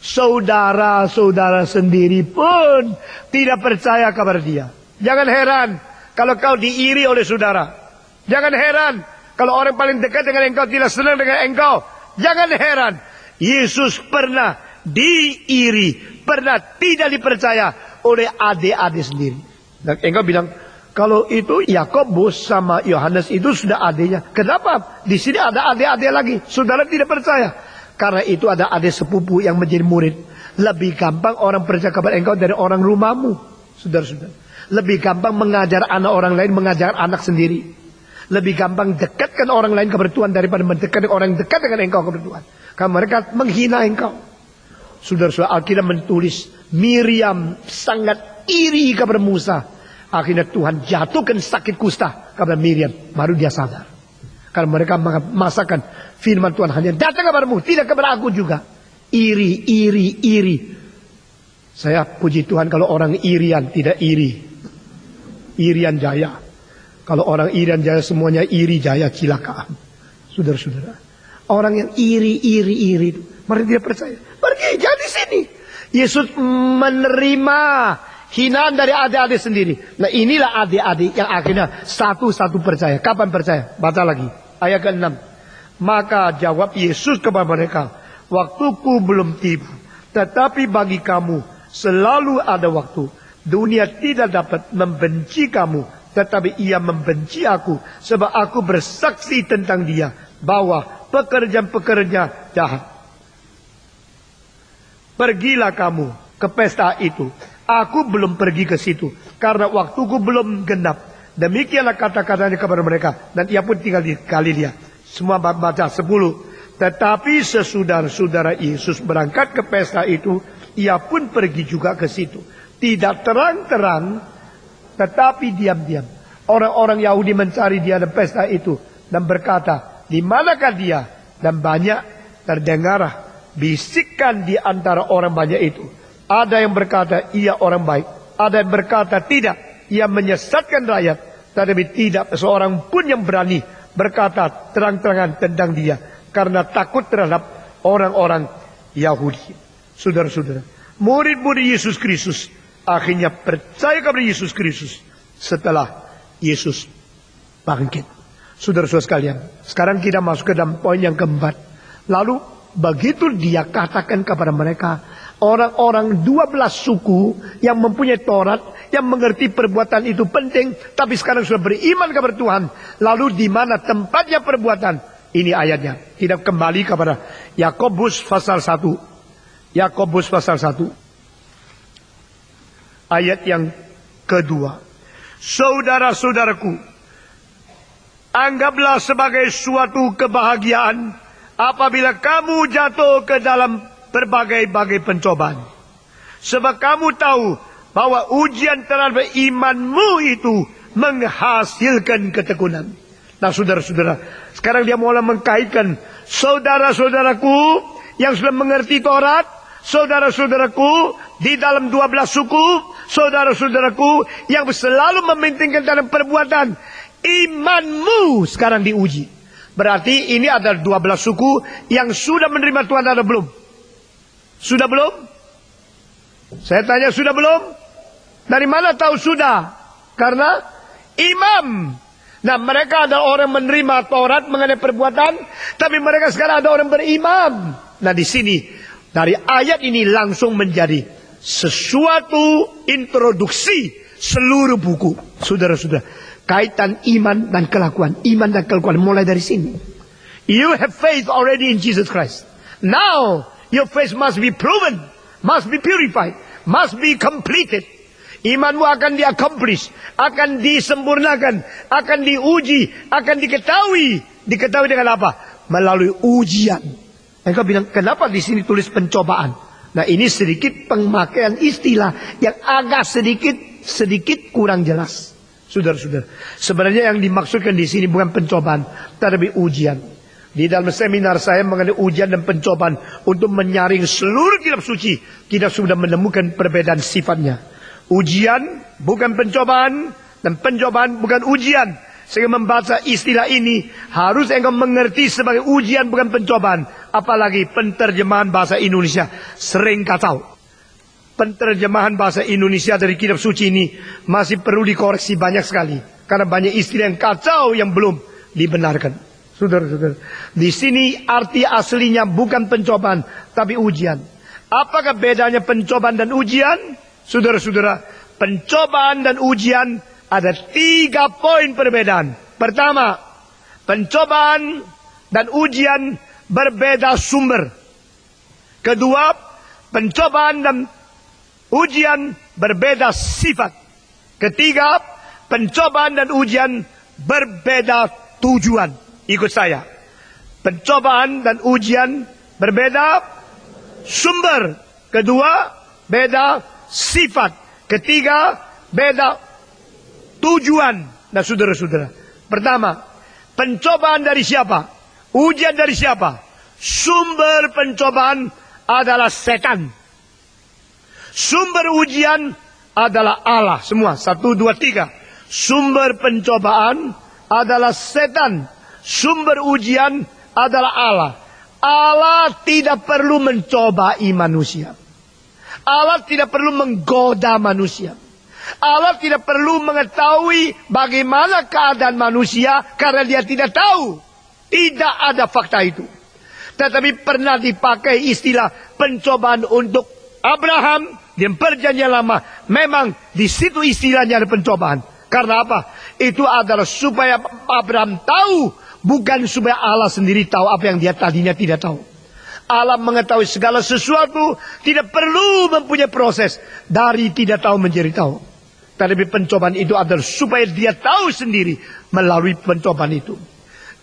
Saudara-saudara sendiri pun tidak percaya kepada dia. Jangan heran kalau kau diiri oleh saudara. Jangan heran kalau orang paling dekat dengan engkau tidak senang dengan engkau. Jangan heran. Yesus pernah diiri, pernah tidak dipercaya oleh adik-adik sendiri. Dan engkau bilang, kalau itu Yakobus sama Yohanes itu sudah adiknya. Kenapa? Di sini ada adik-adik lagi. Saudara tidak percaya. Karena itu ada adik sepupu yang menjadi murid. Lebih gampang orang percaya kepada engkau dari orang rumahmu. Saudara-saudara. Lebih gampang mengajar anak orang lain, mengajar anak sendiri. Lebih gampang dekatkan orang lain kepada Tuhan daripada mendekatkan orang yang dekat dengan engkau kepada Tuhan. Karena mereka menghina engkau. Saudara-saudara, Alkitab menulis Miriam sangat iri kepada Musa. Akhirnya Tuhan jatuhkan sakit kusta kepada Miriam. Baru dia sadar. Karena mereka masakan firman Tuhan hanya datang kepadamu, tidak kepada aku juga. Iri. Saya puji Tuhan kalau orang irian tidak iri. Irian jaya. Kalau orang irian jaya semuanya iri jaya cilaka. Saudara-saudara. Orang yang iri itu. Mereka tidak percaya. Pergi, jangan di sini. Yesus menerima hinaan dari adik-adik sendiri. Nah inilah adik-adik yang akhirnya satu-satu percaya. Kapan percaya? Baca lagi. Ayat ke-6. Maka jawab Yesus kepada mereka. Waktuku belum tiba. Tetapi bagi kamu selalu ada waktu. Dunia tidak dapat membenci kamu. Tetapi ia membenci aku. Sebab aku bersaksi tentang dia. Bahwa pekerja-pekerja jahat. Pergilah kamu ke pesta itu. Aku belum pergi ke situ. Karena waktuku belum genap. Demikianlah kata-katanya kepada mereka. Dan ia pun tinggal di Galilea. Semua baca 10. Tetapi sesudah saudara Yesus berangkat ke pesta itu. Ia pun pergi juga ke situ. Tidak terang-terang. Tetapi diam-diam. Orang-orang Yahudi mencari dia di pesta itu. Dan berkata, di manakah dia? Dan banyak terdengar bisikan di antara orang banyak itu. Ada yang berkata ia orang baik. Ada yang berkata tidak. Ia menyesatkan rakyat. Tetapi tidak seorang pun yang berani berkata terang-terangan tentang dia. Karena takut terhadap orang-orang Yahudi. Saudara-saudara. Murid-murid Yesus Kristus. Akhirnya percaya kepada Yesus Kristus. Setelah Yesus bangkit. Saudara-saudara sekalian. Sekarang kita masuk ke dalam poin yang keempat. Lalu begitu dia katakan kepada mereka. Orang-orang 12 suku yang mempunyai Taurat, yang mengerti perbuatan itu penting, tapi sekarang sudah beriman kepada Tuhan. Lalu di mana tempatnya perbuatan? Ini ayatnya. Kita kembali kepada Yakobus pasal 1. Yakobus pasal 1. Ayat yang kedua. Saudara-saudaraku, anggaplah sebagai suatu kebahagiaan apabila kamu jatuh ke dalam berbagai-bagai pencobaan. Sebab kamu tahu bahwa ujian terhadap imanmu itu menghasilkan ketekunan. Nah saudara-saudara, sekarang dia mulai mengkaitkan saudara-saudaraku yang sudah mengerti Taurat, saudara-saudaraku di dalam 12 suku, saudara-saudaraku yang selalu mementingkan dalam perbuatan, imanmu sekarang diuji. Berarti ini ada 12 suku yang sudah menerima Tuhan atau belum? Sudah belum? Saya tanya sudah belum? Dari mana tahu sudah? Karena imam. Nah mereka ada orang menerima Taurat mengenai perbuatan. Tapi mereka sekarang ada orang berimam. Nah di sini dari ayat ini langsung menjadi sesuatu introduksi seluruh buku. Saudara-saudara. Kaitan iman dan kelakuan. Iman dan kelakuan mulai dari sini. You have faith already in Jesus Christ. Now your faith must be proven. Must be purified. Must be completed. Imanmu akan di-accomplish. Akan disempurnakan. Akan diuji. Akan diketahui. Diketahui dengan apa? Melalui ujian. Engkau bilang, kenapa di sini tulis pencobaan? Nah ini sedikit pemakaian istilah yang agak sedikit kurang jelas. Saudara-saudara, sebenarnya yang dimaksudkan di sini bukan pencobaan, tetapi ujian. Di dalam seminar saya mengenai ujian dan pencobaan untuk menyaring seluruh kitab suci, kita sudah menemukan perbedaan sifatnya. Ujian bukan pencobaan dan pencobaan bukan ujian. Sehingga membaca istilah ini harus engkau mengerti sebagai ujian bukan pencobaan. Apalagi penterjemahan bahasa Indonesia sering kacau. Penterjemahan bahasa Indonesia dari kitab suci ini masih perlu dikoreksi banyak sekali. Karena banyak istilah yang kacau yang belum dibenarkan. Saudara-saudara, di sini arti aslinya bukan pencobaan, tapi ujian. Apakah bedanya pencobaan dan ujian? Saudara-saudara, pencobaan dan ujian ada 3 poin perbedaan. Pertama, pencobaan dan ujian berbeda sumber. Kedua, pencobaan dan ujian berbeda sifat. Ketiga, pencobaan dan ujian berbeda tujuan. Ikut saya. Pencobaan dan ujian berbeda sumber. Kedua, beda sifat. Ketiga, beda tujuan. Nah, saudara-saudara, pertama, pencobaan dari siapa? Ujian dari siapa? Sumber pencobaan adalah setan. Sumber ujian adalah Allah. Semua, 1, 2, 3. Sumber pencobaan adalah setan. Sumber ujian adalah Allah. Allah tidak perlu mencobai manusia. Allah tidak perlu menggoda manusia. Allah tidak perlu mengetahui bagaimana keadaan manusia karena dia tidak tahu. Tidak ada fakta itu. Tetapi pernah dipakai istilah pencobaan untuk Abraham di perjanjian lama. Memang di situ istilahnya ada pencobaan. Karena apa? Itu adalah supaya Abraham tahu. Bukan supaya Allah sendiri tahu apa yang dia tadinya tidak tahu. Allah mengetahui segala sesuatu. Tidak perlu mempunyai proses. Dari tidak tahu menjadi tahu. Tapi pencobaan itu adalah supaya dia tahu sendiri melalui pencobaan itu.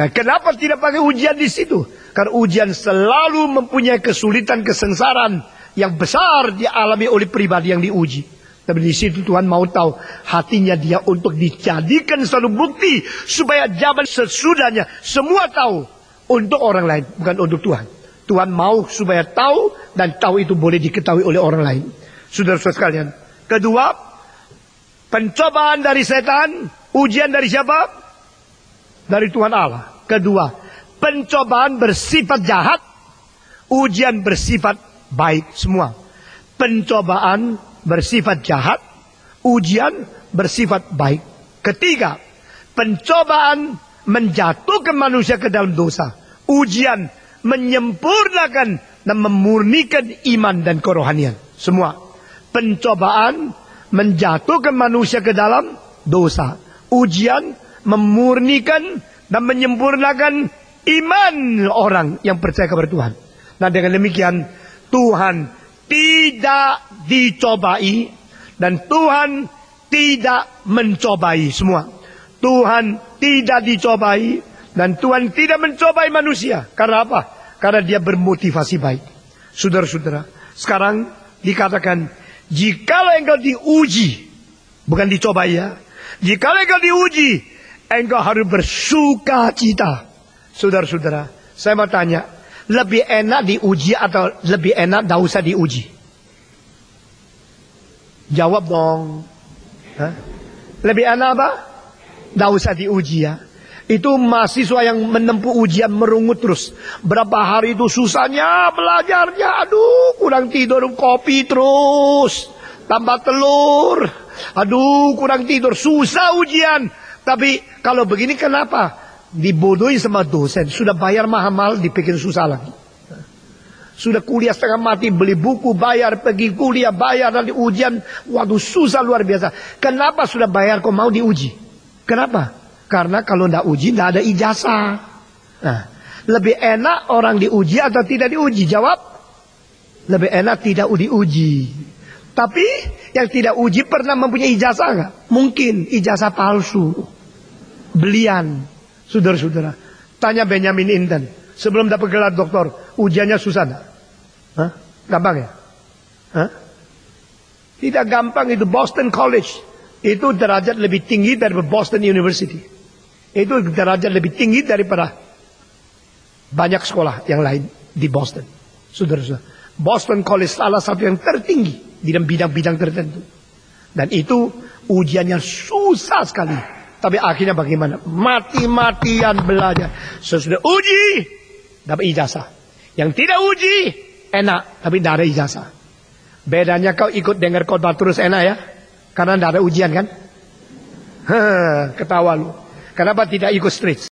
Nah, kenapa tidak pakai ujian di situ? Karena ujian selalu mempunyai kesulitan, kesengsaraan yang besar dialami oleh pribadi yang diuji. Tapi di situ Tuhan mau tahu hatinya dia untuk dijadikan satu bukti supaya zaman sesudahnya semua tahu untuk orang lain, bukan untuk Tuhan. Tuhan mau supaya tahu dan tahu itu boleh diketahui oleh orang lain. Saudara-saudara sekalian, kedua, pencobaan dari setan, ujian dari siapa? Dari Tuhan Allah. Kedua, pencobaan bersifat jahat, ujian bersifat baik semua. Pencobaan bersifat jahat, ujian bersifat baik. Ketiga, pencobaan menjatuhkan manusia ke dalam dosa. Ujian menyempurnakan dan memurnikan iman dan kerohanian. Semua. Pencobaan menjatuhkan manusia ke dalam dosa. Ujian memurnikan dan menyempurnakan iman orang yang percaya kepada Tuhan. Nah, dengan demikian Tuhan tidak dicobai dan Tuhan tidak mencobai semua. Tuhan tidak dicobai dan Tuhan tidak mencobai manusia. Karena apa? Karena dia bermotivasi baik. Saudara-saudara, sekarang dikatakan, jikalau engkau diuji, bukan dicobai ya. Jikalau engkau diuji, engkau harus bersuka cita. Saudara-saudara, saya mau tanya, lebih enak diuji atau lebih enak tidak usah diuji? Jawab dong. Hah? Lebih enak apa? Tidak usah diuji ya. Itu mahasiswa yang menempuh ujian merungut terus. Berapa hari itu susahnya belajarnya. Aduh, kurang tidur, kopi terus. Tambah telur. Aduh, kurang tidur. Susah ujian. Tapi kalau begini kenapa? Dibodohi sama dosen. Sudah bayar mahal-mahal, dibikin susah lagi. Sudah kuliah setengah mati, beli buku, bayar, pergi kuliah, bayar, nanti ujian. Waduh, susah luar biasa. Kenapa sudah bayar kok mau diuji? Kenapa? Karena kalau tidak uji, tidak ada ijazah. Nah, lebih enak orang diuji atau tidak diuji? Jawab, lebih enak tidak diuji. Tapi yang tidak uji pernah mempunyai ijazah nggak? Mungkin ijazah palsu, belian. Saudara-saudara, tanya Benjamin Inten, sebelum dapat gelar doktor, ujiannya susah nggak? Hah? Gampang ya? Hah? Tidak gampang itu. Boston College itu derajat lebih tinggi daripada Boston University. Itu derajat lebih tinggi daripada banyak sekolah yang lain di Boston. Saudara-saudara, Boston College salah satu yang tertinggi di dalam bidang-bidang tertentu. Dan itu ujiannya susah sekali. Tapi akhirnya bagaimana? Mati-matian belajar. Sesudah uji, dapat ijazah. Yang tidak uji, enak, tapi tidak ada ijazah. Bedanya kau ikut dengar khotbah terus enak ya? Karena tidak ada ujian kan? Ketawa lu. Kenapa tidak ikut street?